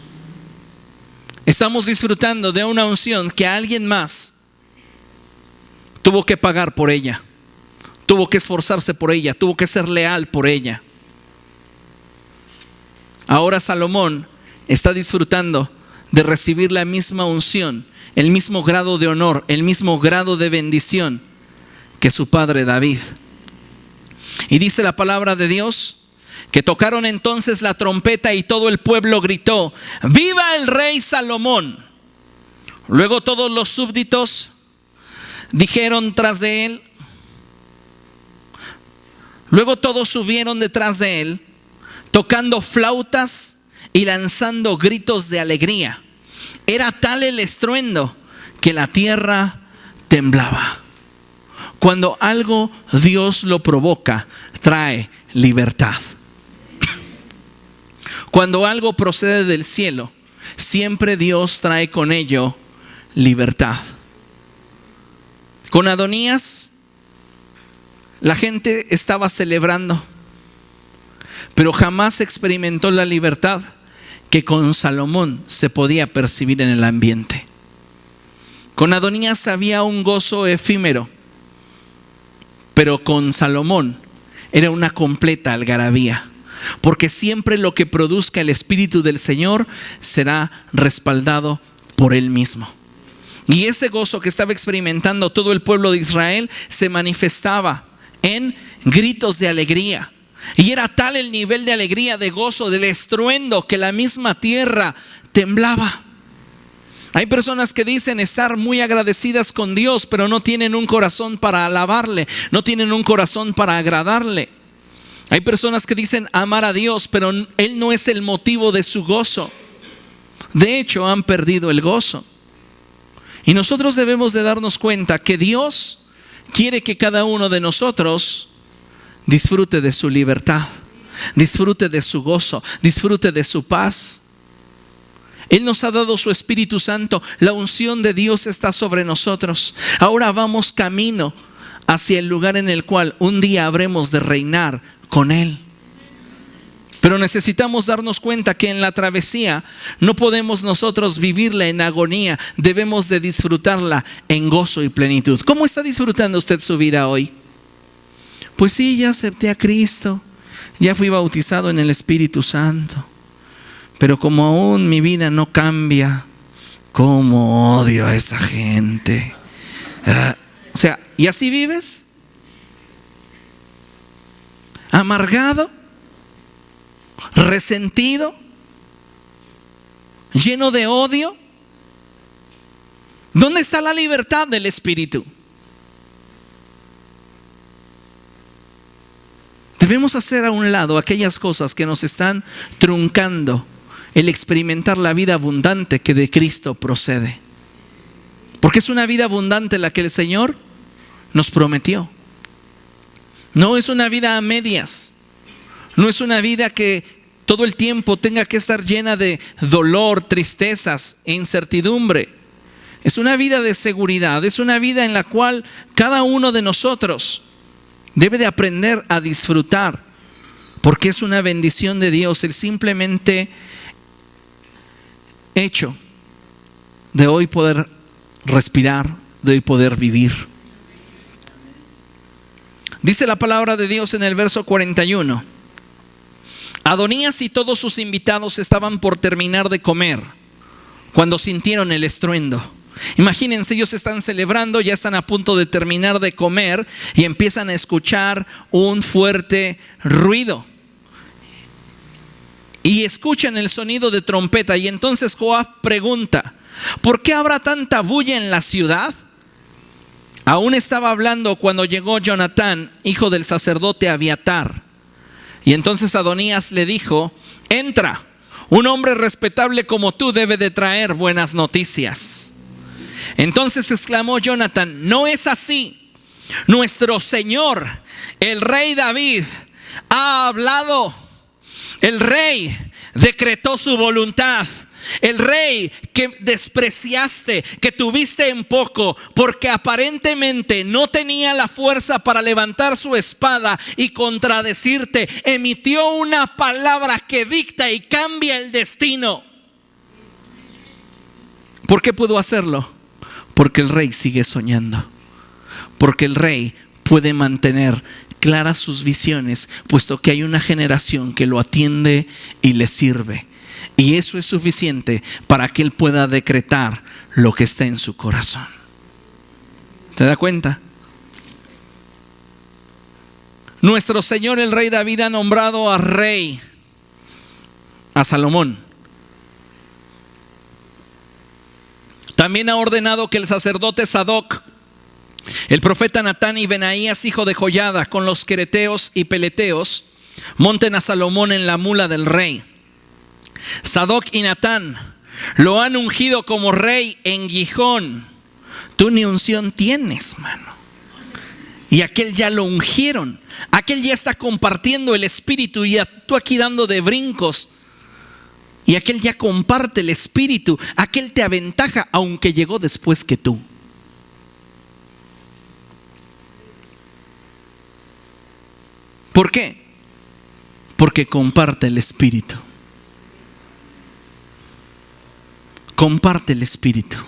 Estamos disfrutando de una unción que alguien más tuvo que pagar por ella, tuvo que esforzarse por ella, tuvo que ser leal por ella. Ahora Salomón está disfrutando de recibir la misma unción, el mismo grado de honor, el mismo grado de bendición que su padre David. Y dice la palabra de Dios que tocaron entonces la trompeta y todo el pueblo gritó: ¡Viva el rey Salomón! Luego todos los súbditos dijeron tras de él, luego todos subieron detrás de él, tocando flautas y lanzando gritos de alegría. Era tal el estruendo que la tierra temblaba. Cuando algo Dios lo provoca, trae libertad. Cuando algo procede del cielo, siempre Dios trae con ello libertad. Con Adonías, la gente estaba celebrando, pero jamás experimentó la libertad que con Salomón se podía percibir en el ambiente. Con Adonías había un gozo efímero, pero con Salomón era una completa algarabía, porque siempre lo que produzca el Espíritu del Señor será respaldado por Él mismo. Y ese gozo que estaba experimentando todo el pueblo de Israel se manifestaba en gritos de alegría. Y era tal el nivel de alegría, de gozo, del estruendo, que la misma tierra temblaba. Hay personas que dicen estar muy agradecidas con Dios, pero no tienen un corazón para alabarle, no tienen un corazón para agradarle. Hay personas que dicen amar a Dios, pero Él no es el motivo de su gozo. De hecho, han perdido el gozo. Y nosotros debemos de darnos cuenta que Dios quiere que cada uno de nosotros disfrute de su libertad, disfrute de su gozo, disfrute de su paz. Él nos ha dado su Espíritu Santo, la unción de Dios está sobre nosotros. Ahora vamos camino hacia el lugar en el cual un día habremos de reinar con Él. Pero necesitamos darnos cuenta que en la travesía no podemos nosotros vivirla en agonía, debemos de disfrutarla en gozo y plenitud. ¿Cómo está disfrutando usted su vida hoy? Pues sí, ya acepté a Cristo, ya fui bautizado en el Espíritu Santo, pero como aún mi vida no cambia, ¿cómo odio a esa gente? O sea, ¿y así vives? ¿Amargado? ¿Resentido? ¿Lleno de odio? ¿Dónde está la libertad del Espíritu? Debemos hacer a un lado aquellas cosas que nos están truncando el experimentar la vida abundante que de Cristo procede. Porque es una vida abundante la que el Señor nos prometió. No es una vida a medias. No es una vida que todo el tiempo tenga que estar llena de dolor, tristezas e incertidumbre. Es una vida de seguridad. Es una vida en la cual cada uno de nosotros debe de aprender a disfrutar, porque es una bendición de Dios el simplemente hecho de hoy poder respirar, de hoy poder vivir. Dice la palabra de Dios en el verso 41. Adonías y todos sus invitados estaban por terminar de comer cuando sintieron el estruendo. Imagínense, ellos están celebrando, ya están a punto de terminar de comer y empiezan a escuchar un fuerte ruido. Y escuchan el sonido de trompeta. Y entonces Joab pregunta: ¿por qué habrá tanta bulla en la ciudad? Aún estaba hablando cuando llegó Jonatán, hijo del sacerdote Abiatar. Y entonces Adonías le dijo: entra, un hombre respetable como tú debe de traer buenas noticias. Entonces exclamó Jonatán: no es así. Nuestro Señor, el rey David, ha hablado. El rey decretó su voluntad. El rey que despreciaste, que tuviste en poco, porque aparentemente no tenía la fuerza para levantar su espada y contradecirte, emitió una palabra que dicta y cambia el destino. ¿Por qué pudo hacerlo? Porque el rey sigue soñando. Porque el rey puede mantener claras sus visiones, puesto que hay una generación que lo atiende y le sirve. Y eso es suficiente para que él pueda decretar lo que está en su corazón. ¿Se da cuenta? Nuestro Señor el rey David ha nombrado a rey a Salomón. También ha ordenado que el sacerdote Sadoc, el profeta Natán y Benaías, hijo de Joiada, con los quereteos y peleteos, monten a Salomón en la mula del rey. Sadoc y Natán lo han ungido como rey en Gijón. Tú ni unción tienes, mano. Y aquel ya lo ungieron. Aquel ya está compartiendo el espíritu y tú aquí dando de brincos. Y aquel ya comparte el espíritu. Aquel te aventaja aunque llegó después que tú. ¿Por qué? Porque comparte el espíritu. Comparte el espíritu.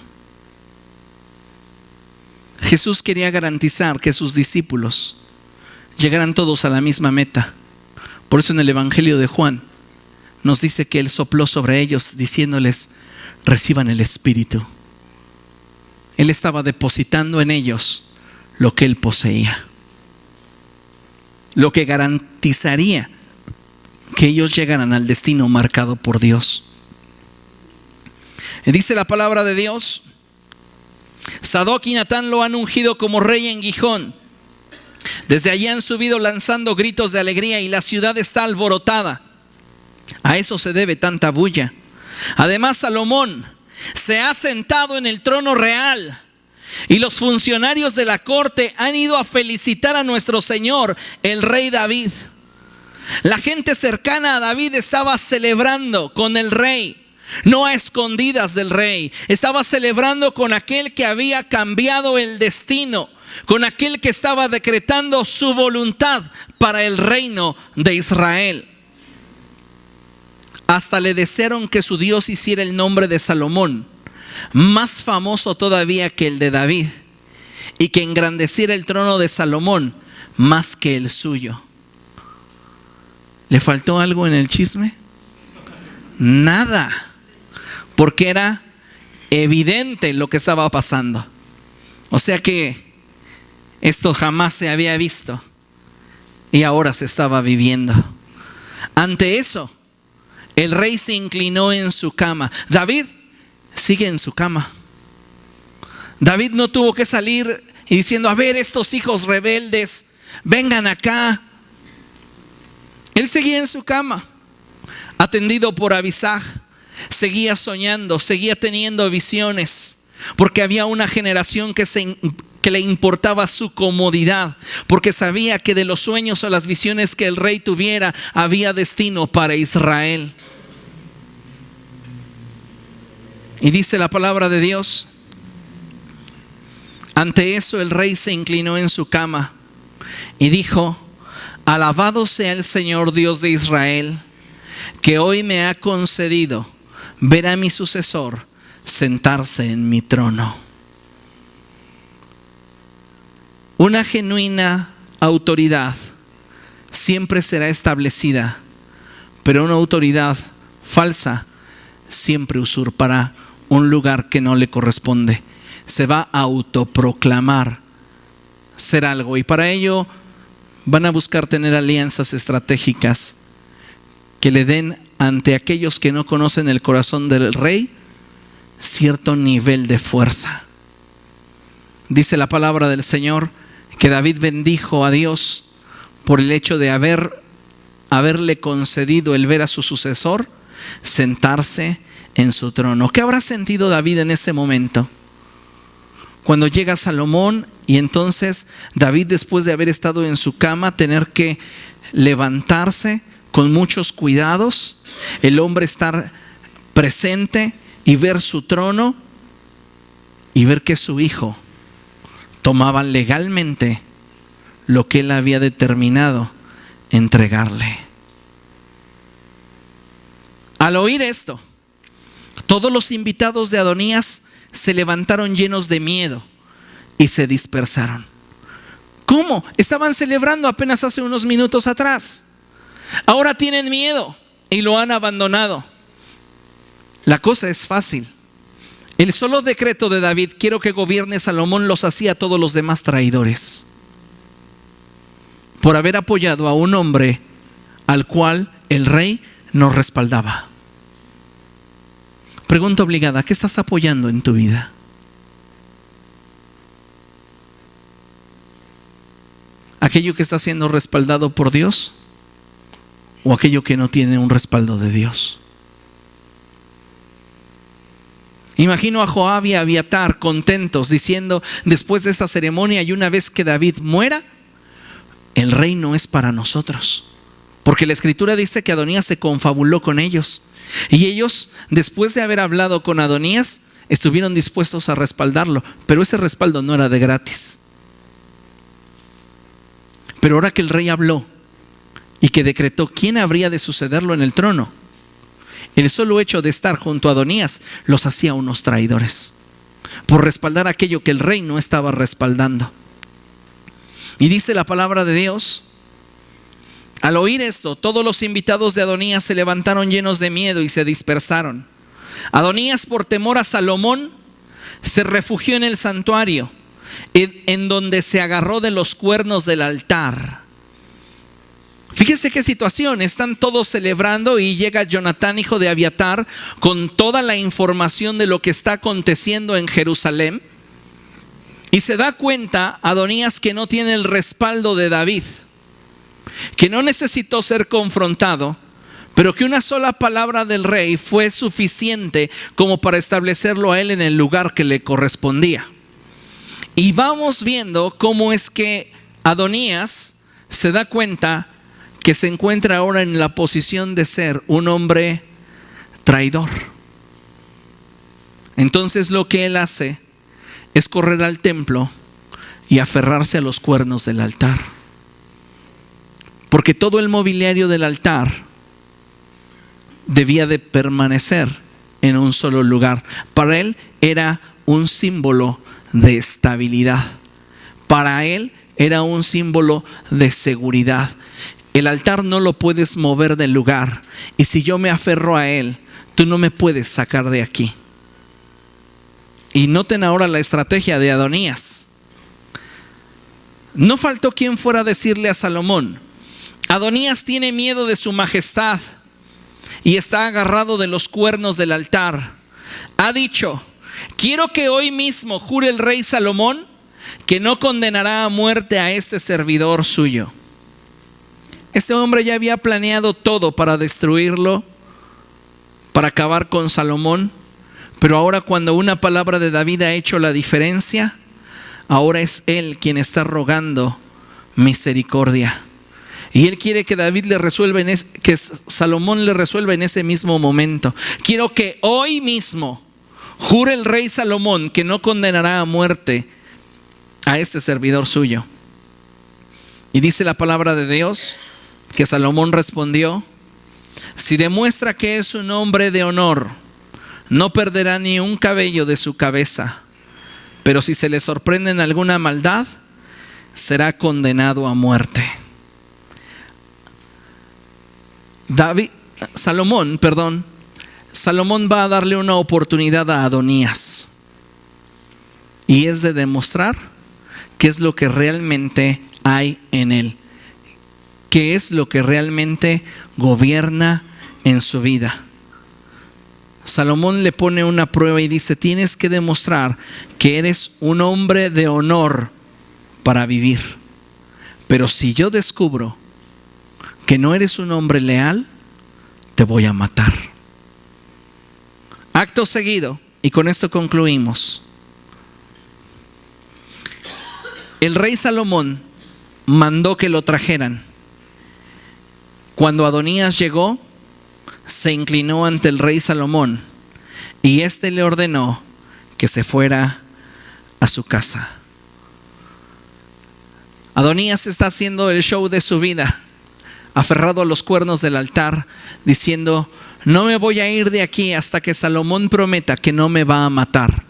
Jesús quería garantizar que sus discípulos llegaran todos a la misma meta. Por eso en el Evangelio de Juan nos dice que Él sopló sobre ellos diciéndoles: reciban el espíritu. Él estaba depositando en ellos lo que Él poseía, lo que garantizaría que ellos llegaran al destino marcado por Dios. Dice la palabra de Dios: Sadoc y Natán lo han ungido como rey en Gijón. Desde allí han subido lanzando gritos de alegría y la ciudad está alborotada. A eso se debe tanta bulla. Además, Salomón se ha sentado en el trono real y los funcionarios de la corte han ido a felicitar a nuestro Señor, el rey David. La gente cercana a David estaba celebrando con el rey. No a escondidas del rey. Estaba celebrando con aquel que había cambiado el destino, con aquel que estaba decretando su voluntad para el reino de Israel. Hasta le desearon que su Dios hiciera el nombre de Salomón más famoso todavía que el de David, y que engrandeciera el trono de Salomón más que el suyo. ¿Le faltó algo en el chisme? Nada. Porque era evidente lo que estaba pasando. O sea que esto jamás se había visto y ahora se estaba viviendo. Ante eso, el rey se inclinó en su cama. David sigue en su cama. David no tuvo que salir y diciendo: a ver, estos hijos rebeldes, vengan acá. Él seguía en su cama, atendido por Abisag. Seguía soñando, seguía teniendo visiones, porque había una generación que le importaba su comodidad, porque sabía que de los sueños o las visiones que el rey tuviera había destino para Israel. Y dice la palabra de Dios: ante eso el rey se inclinó en su cama y dijo: alabado sea el Señor Dios de Israel, que hoy me ha concedido ver a mi sucesor sentarse en mi trono. Una genuina autoridad siempre será establecida, pero una autoridad falsa siempre usurpará un lugar que no le corresponde. Se va a autoproclamar ser algo, y para ello van a buscar tener alianzas estratégicas que le den ante aquellos que no conocen el corazón del rey cierto nivel de fuerza. Dice la palabra del Señor que David bendijo a Dios por el hecho de haberle concedido el ver a su sucesor sentarse en su trono. ¿Qué habrá sentido David en ese momento? Cuando llega Salomón y entonces David, después de haber estado en su cama, tener que levantarse con muchos cuidados, el hombre estar presente y ver su trono y ver que su hijo tomaba legalmente lo que él había determinado entregarle. Al oír esto, todos los invitados de Adonías se levantaron llenos de miedo y se dispersaron. ¿Cómo? Estaban celebrando apenas hace unos minutos atrás. Ahora tienen miedo y lo han abandonado. La cosa es fácil. El solo decreto de David, quiero que gobierne Salomón, los hacía a todos los demás traidores por haber apoyado a un hombre al cual el rey no respaldaba. Pregunta obligada, ¿qué estás apoyando en tu vida? ¿Aquello que está siendo respaldado por Dios o aquello que no tiene un respaldo de Dios? Imagino a Joab y a Abiatar contentos diciendo, después de esta ceremonia y una vez que David muera, el reino es para nosotros. Porque la escritura dice que Adonías se confabuló con ellos. Y ellos, después de haber hablado con Adonías, estuvieron dispuestos a respaldarlo. Pero ese respaldo no era de gratis. Pero ahora que el rey habló y que decretó quién habría de sucederlo en el trono, el solo hecho de estar junto a Adonías los hacía unos traidores por respaldar aquello que el rey no estaba respaldando. Y dice la palabra de Dios, al oír esto, todos los invitados de Adonías se levantaron llenos de miedo y se dispersaron. Adonías, por temor a Salomón, se refugió en el santuario, en donde se agarró de los cuernos del altar. Fíjense qué situación, están todos celebrando y llega Jonatán, hijo de Abiatar, con toda la información de lo que está aconteciendo en Jerusalén. Y se da cuenta Adonías que no tiene el respaldo de David, que no necesitó ser confrontado, pero que una sola palabra del rey fue suficiente como para establecerlo a él en el lugar que le correspondía. Y vamos viendo cómo es que Adonías se da cuenta que se encuentra ahora en la posición de ser un hombre traidor. Entonces lo que él hace es correr al templo y aferrarse a los cuernos del altar. Porque todo el mobiliario del altar debía de permanecer en un solo lugar. Para él era un símbolo de estabilidad. Para él era un símbolo de seguridad. El altar no lo puedes mover del lugar. Y si yo me aferro a él, tú no me puedes sacar de aquí. Y noten ahora la estrategia de Adonías. No faltó quien fuera a decirle a Salomón: Adonías tiene miedo de su majestad y está agarrado de los cuernos del altar. Ha dicho: quiero que hoy mismo jure el rey Salomón que no condenará a muerte a este servidor suyo. Este hombre ya había planeado todo para destruirlo, para acabar con Salomón. Pero ahora, cuando una palabra de David ha hecho la diferencia, ahora es él quien está rogando misericordia. Y él quiere que David le resuelva, que Salomón le resuelva en ese mismo momento. Quiero que hoy mismo jure el rey Salomón que no condenará a muerte a este servidor suyo. Y dice la palabra de Dios que Salomón respondió: si demuestra que es un hombre de honor, no perderá ni un cabello de su cabeza, pero si se le sorprende en alguna maldad, será condenado a muerte. Salomón va a darle una oportunidad a Adonías, y es de demostrar qué es lo que realmente hay en él, qué es lo que realmente gobierna en su vida. Salomón le pone una prueba y dice: tienes que demostrar que eres un hombre de honor para vivir. Pero si yo descubro que no eres un hombre leal, te voy a matar. Acto seguido, y con esto concluimos, el rey Salomón mandó que lo trajeran. Cuando Adonías llegó, se inclinó ante el rey Salomón y éste le ordenó que se fuera a su casa. Adonías está haciendo el show de su vida, aferrado a los cuernos del altar, diciendo: no me voy a ir de aquí hasta que Salomón prometa que no me va a matar.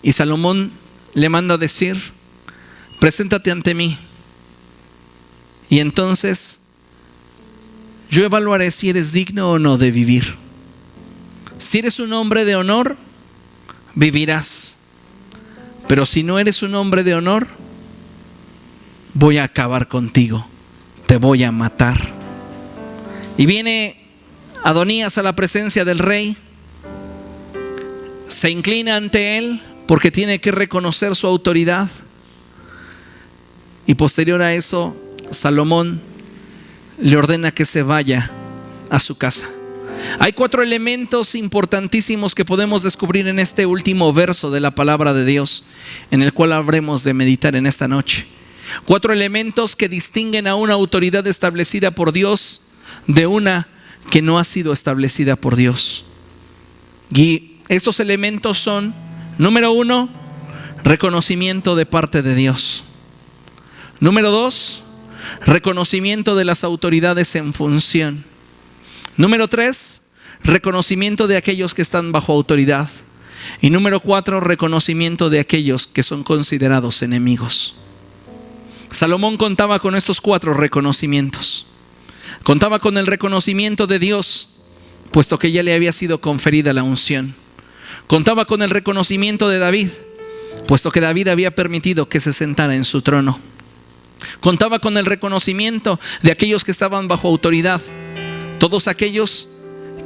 Y Salomón le manda decir: preséntate ante mí, y entonces yo evaluaré si eres digno o no de vivir. Si eres un hombre de honor, vivirás. Pero si no eres un hombre de honor, voy a acabar contigo, te voy a matar. Y viene Adonías a la presencia del rey, se inclina ante él porque tiene que reconocer su autoridad. Y posterior a eso, Salomón le ordena que se vaya a su casa. Hay 4 elementos importantísimos que podemos descubrir en este último verso de la palabra de Dios, en el cual habremos de meditar en esta noche. 4 elementos que distinguen a una autoridad establecida por Dios de una que no ha sido establecida por Dios. Y estos elementos son: número 1, reconocimiento de parte de Dios. Número 2, reconocimiento de las autoridades en función. Número 3, reconocimiento de aquellos que están bajo autoridad. Y número 4, reconocimiento de aquellos que son considerados enemigos. Salomón contaba con estos 4 reconocimientos. Contaba con el reconocimiento de Dios, puesto que ya le había sido conferida la unción. Contaba con el reconocimiento de David, puesto que David había permitido que se sentara en su trono. Contaba con el reconocimiento de aquellos que estaban bajo autoridad. Todos aquellos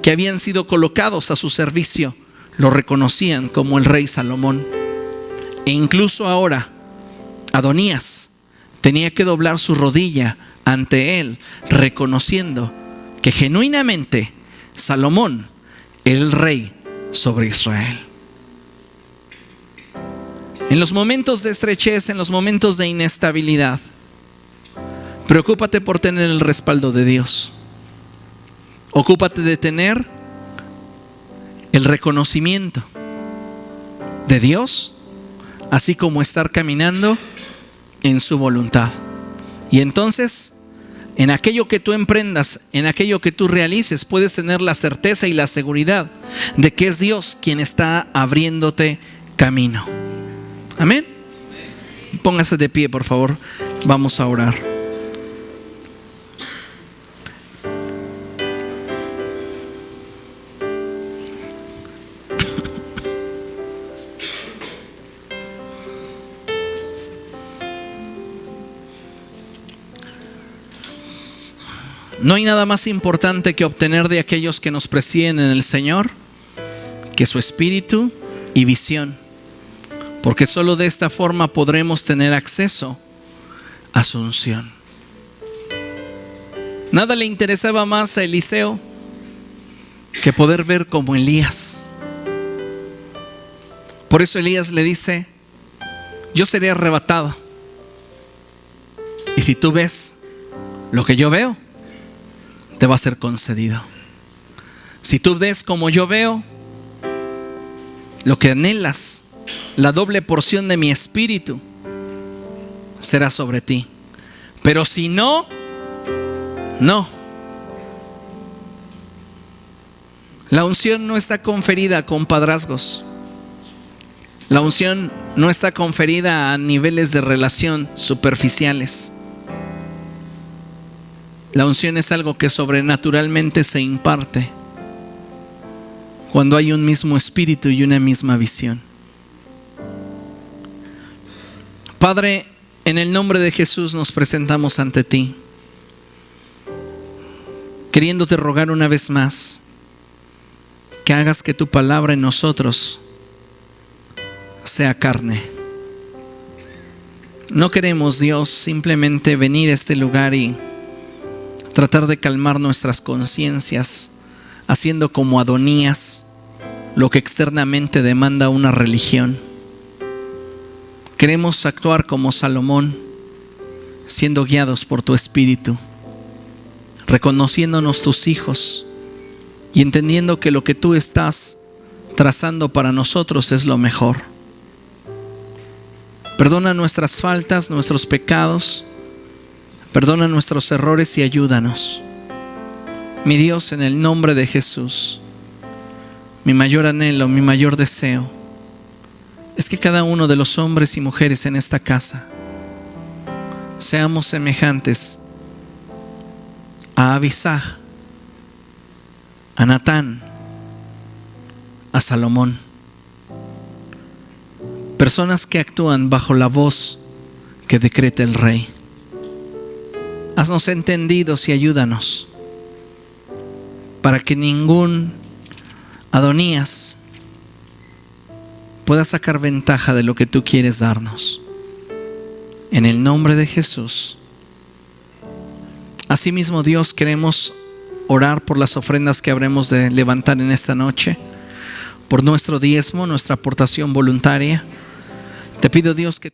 que habían sido colocados a su servicio lo reconocían como el rey Salomón. E incluso ahora, Adonías tenía que doblar su rodilla ante él, reconociendo que genuinamente Salomón era el rey sobre Israel. En los momentos de estrechez, en los momentos de inestabilidad, preocúpate por tener el respaldo de Dios. Ocúpate de tener el reconocimiento de Dios, así como estar caminando en su voluntad. Y entonces, en aquello que tú emprendas, en aquello que tú realices, puedes tener la certeza y la seguridad de que es Dios quien está abriéndote camino. Amén. Póngase de pie, por favor. Vamos a orar. No hay nada más importante que obtener de aquellos que nos presiden en el Señor que su espíritu y visión, porque solo de esta forma podremos tener acceso a su unción. Nada le interesaba más a Eliseo que poder ver como Elías. Por eso Elías le dice: yo seré arrebatado, y si tú ves lo que yo veo, te va a ser concedido. Si tú ves como yo veo, lo que anhelas, la doble porción de mi espíritu, será sobre ti. Pero si no, no. La unción no está conferida a compadrazgos. La unción no está conferida a niveles de relación superficiales. La unción es algo que sobrenaturalmente se imparte cuando hay un mismo espíritu y una misma visión. Padre, en el nombre de Jesús nos presentamos ante ti, queriéndote rogar una vez más que hagas que tu palabra en nosotros sea carne. No queremos, Dios, simplemente venir a este lugar y tratar de calmar nuestras conciencias, haciendo como Adonías lo que externamente demanda una religión. Queremos actuar como Salomón, siendo guiados por tu espíritu, reconociéndonos tus hijos y entendiendo que lo que tú estás trazando para nosotros es lo mejor. Perdona nuestras faltas, nuestros pecados, perdona nuestros errores y ayúdanos. Mi Dios, en el nombre de Jesús, mi mayor anhelo, mi mayor deseo es que cada uno de los hombres y mujeres en esta casa seamos semejantes a Abisag, a Natán, a Salomón. Personas que actúan bajo la voz que decreta el Rey. Haznos entendidos y ayúdanos para que ningún Adonías pueda sacar ventaja de lo que tú quieres darnos. En el nombre de Jesús. Asimismo, Dios, queremos orar por las ofrendas que habremos de levantar en esta noche, por nuestro diezmo, nuestra aportación voluntaria. Te pido, Dios, que